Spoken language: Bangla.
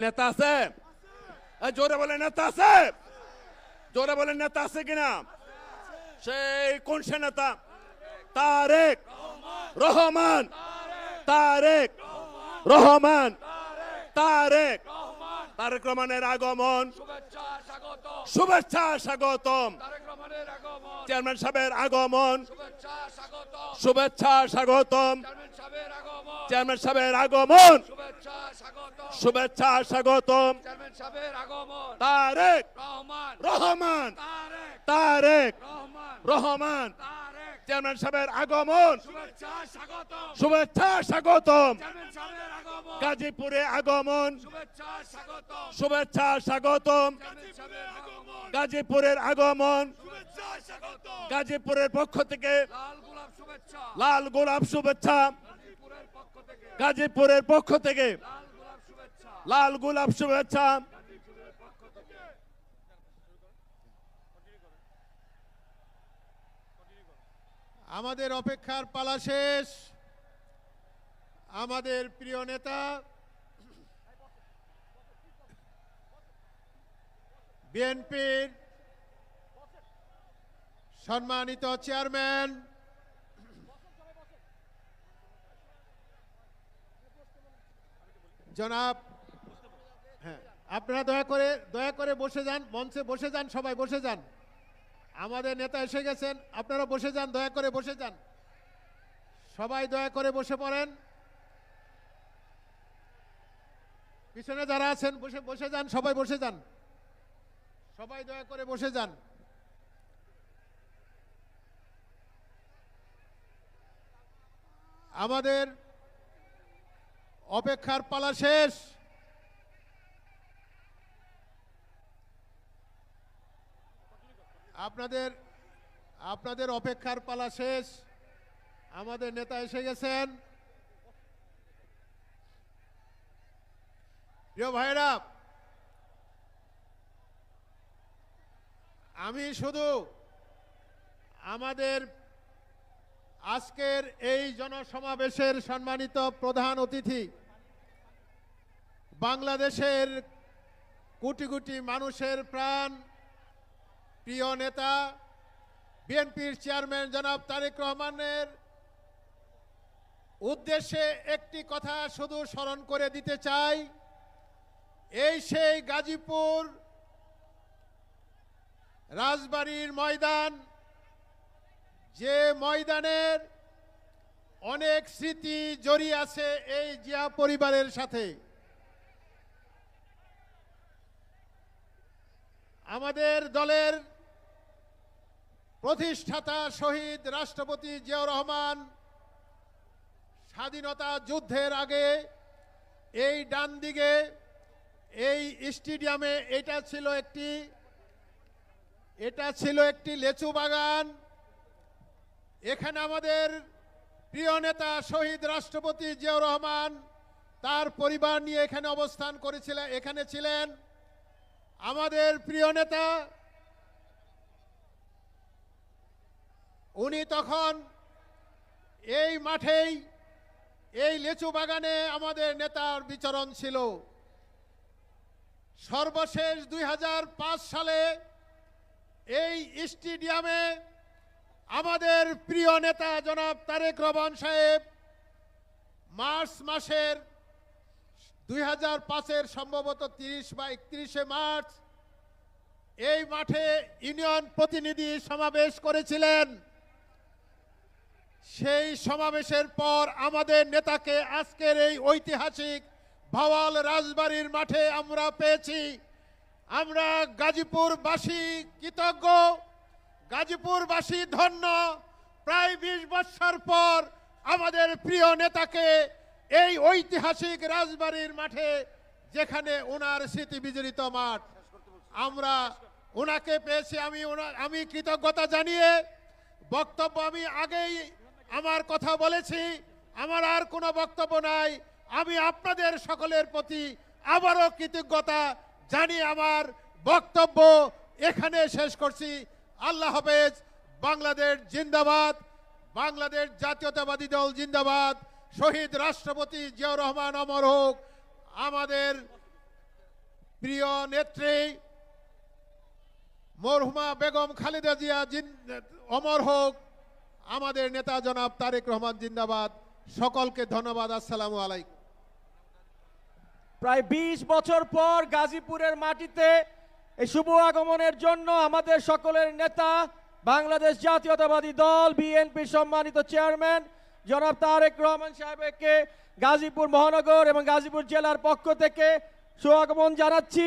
নেতা আছে? জোরে বলে নেতা আছে? জোরে বলে নেতা আছে কিনা? সেই কোন সে নেতা? তারেক রহমান। তারেক রহমান। তারেক তারেক রহমানের আগমন, শুভেচ্ছা স্বাগতম। চেয়ারম্যান সাহেবের আগমন, শুভেচ্ছা স্বাগতম। চেয়ারম্যান সাহেবের আগমন, শুভেচ্ছা স্বাগতম। তারেক রহমান। তারেক রহমান। চেয়ারম্যান সাহেবের আগমন, শুভেচ্ছা স্বাগতম। গাজীপুরে আগমন, শুভেচ্ছা স্বাগতম। গাজীপুরের আগমন, গাজীপুরের পক্ষ থেকে লাল গোলাপ শুভেচ্ছা। গাজীপুরের পক্ষ থেকে লাল গোলাপ শুভেচ্ছা। আমাদের অপেক্ষার পালা শেষ। আমাদের প্রিয় নেতা বিএনপির সম্মানিত চেয়ারম্যান জনাব, আপনারা দয়া করে বসে যান, মঞ্চে বসে যান, সবাই বসে যান। আমাদের নেতা এসে গেছেন, আপনারা বসে যান, দয়া করে বসে যান, সবাই দয়া করে বসে পড়েন। পিছনে যারা আছেন বসে যান, সবাই বসে যান, সবাই দয়া করে বসে যান। আমাদের অপেক্ষার পালা শেষ। আপনাদের অপেক্ষার পালা শেষ। আমাদের নেতা এসে গেছেন। প্রিয় ভাইরা, আমি শুধু আমাদের আজকের এই জনসমাবেশের সম্মানিত প্রধান অতিথি, বাংলাদেশের কোটি কোটি মানুষের প্রাণ প্রিয় নেতা বিএনপির চেয়ারম্যান জনাব তারেক রহমানের উদ্দেশ্যে একটি কথা শুধু স্মরণ করে দিতে চাই। এই সেই গাজীপুর রাজবাড়ির ময়দান, যে ময়দানের অনেক স্মৃতি জড়িয়ে আছে এই জিয়া পরিবারের সাথে। আমাদের দলের প্রতিষ্ঠাতা শহীদ রাষ্ট্রপতি জিয়াউর রহমান স্বাধীনতা যুদ্ধের আগে এই ডান দিকে এই স্টেডিয়ামে এটা ছিল একটি লেচু বাগান। এখানে আমাদের প্রিয় নেতা শহীদ রাষ্ট্রপতি জিয়াউর রহমান তার পরিবার নিয়ে এখানে অবস্থান করেছিলেন, এখানে ছিলেন। আমাদের প্রিয় নেতা উনি তখন এই মাঠেই, এই লেচু বাগানে আমাদের নেতার বিচরণ ছিল। সর্বশেষ 2005 সালে এই স্টেডিয়ামে আমাদের প্রিয় নেতা জনাব তারেক রহমান সাহেব মার্চ মাসের 2005-এর সম্ভবত 30 বা 31শে মার্চ এই মাঠে ইউনিয়ন প্রতিনিধি সমাবেশ করেছিলেন। সেই সমাবেশের পর আমাদের নেতাকে আজকের এই ঐতিহাসিক ভাওয়াল রাজবাড়ির মাঠে আমরা পেয়েছি। আমরা গাজীপুরবাসী কৃতজ্ঞ, গাজীপুরবাসী ধন্য। প্রায় 20 বছর পর আমাদের প্রিয় নেতাকে এই ঐতিহাসিক রাজবাড়ির মাঠে, যেখানে ওনার স্মৃতি বিজড়িত মাঠ, আমরা ওনাকে পেয়েছি। আমি কৃতজ্ঞতা জানিয়ে বক্তব্য, আমি আগেই আমার কথা বলেছি, আমার আর কোনো বক্তব্য নাই। আমি আপনাদের সকলের প্রতি আবারও কৃতজ্ঞতা জানিয়ে আমার বক্তব্য এখানে শেষ করছি। আল্লাহ হাফেজ। বাংলাদেশ জিন্দাবাদ, বাংলাদেশ জাতীয়তাবাদী দল জিন্দাবাদ। শহীদ রাষ্ট্রপতি জিয়াউর রহমান অমর হোক। আমাদের প্রিয় নেত্রী মরহুমা বেগম খালেদা জিয়া অমর হোক, আমাদের নেতা জনাব তারেক রহমান জিন্দাবাদ। সকলকে ধন্যবাদ। আসসালামু আলাইকুম। প্রায় 20 বছর পর গাজীপুরের মাটিতে এই শুভ আগমনের জন্য আমাদের সকলের নেতা বাংলাদেশ জাতীয়তাবাদী দল বিএনপির সম্মানিত চেয়ারম্যান জনাব তারেক রহমান সাহেবকে গাজীপুর মহানগর এবং গাজীপুর জেলার পক্ষ থেকে সুআগমন জানাচ্ছি।